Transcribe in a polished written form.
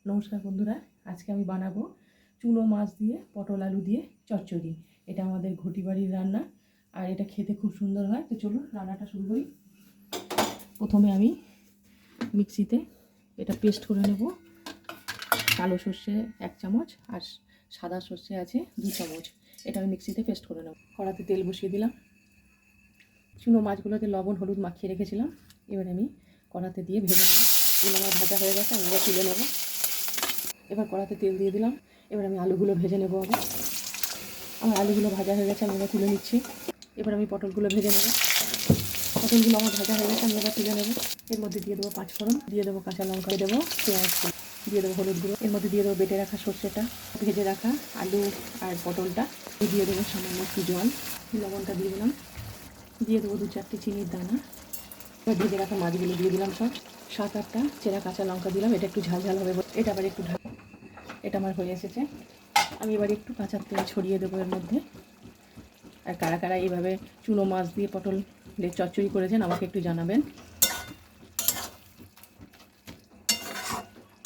নমস্কার বন্ধুরা, আজকে আমি বানাবো চুনো মাছ দিয়ে পটল আলু দিয়ে চচ্চড়ি। এটা আমাদের ঘটি বাড়ির রান্না আর এটা খেতে খুব সুন্দর হয়। তো চলুন রান্নাটা শুরু করি। প্রথমে আমি মিক্সিতে এটা পেস্ট করে নেব। কালো সর্ষে 1 চামচ আর সাদা সর্ষে আছে 2 চামচ। এটা আমি মিক্সিতে পেস্ট করে নেব। কড়াতে তেল বসিয়ে দিলাম। চুনো মাছগুলোতে লবণ হলুদ মাখিয়ে রেখেছিলাম। এবার আমি কড়াতে দিয়ে ভেজে নেব। এগুলো আমার ভাজা হয়ে গেছে, আমি এবার তুলে নেব। এবার কড়াতে তেল দিয়ে দিলাম। এবার আমি আলুগুলো ভেজে নেব। আমার আলুগুলো ভাজা হয়ে গেছে, আমি এবার তুলে নিচ্ছি। এবার আমি পটলগুলো ভেজে নেব। পটলগুলো আমার ভাজা হয়ে গেছে, আমি এবার তুলে নেব। এর মধ্যে দিয়ে দেবো 5 ফোড়ন, দিয়ে দেবো কাঁচা লঙ্কা, দিয়ে দেবো পেঁয়াজ, দিয়ে দেবো হলুদ গুঁড়ো। এর মধ্যে দিয়ে দেবো বেটে রাখা সর্ষেটা, ভেজে রাখা আলু আর পটলটা, দিয়ে দেবো সামান্য একটু জল, লবণটা দিয়ে দিলাম, দিয়ে দেবো 2-4টে চিনির দানা। এবার ভেজে রাখা মাছগুলো দিয়ে দিলাম সব, 7-8টা চেরা কাঁচা লঙ্কা দিলাম। এটা একটু ঝাল ঝাল হবে, এটা আবার একটু এটা আমার হয়ে এসেছে। আমি এবার একটু কাঁচা তেল ছড়িয়ে দেবো এর মধ্যে। আর কারা কারা এইভাবে চুনো মাছ দিয়ে পটলের চচ্চড়ি করেছেন আমাকে একটু জানাবেন।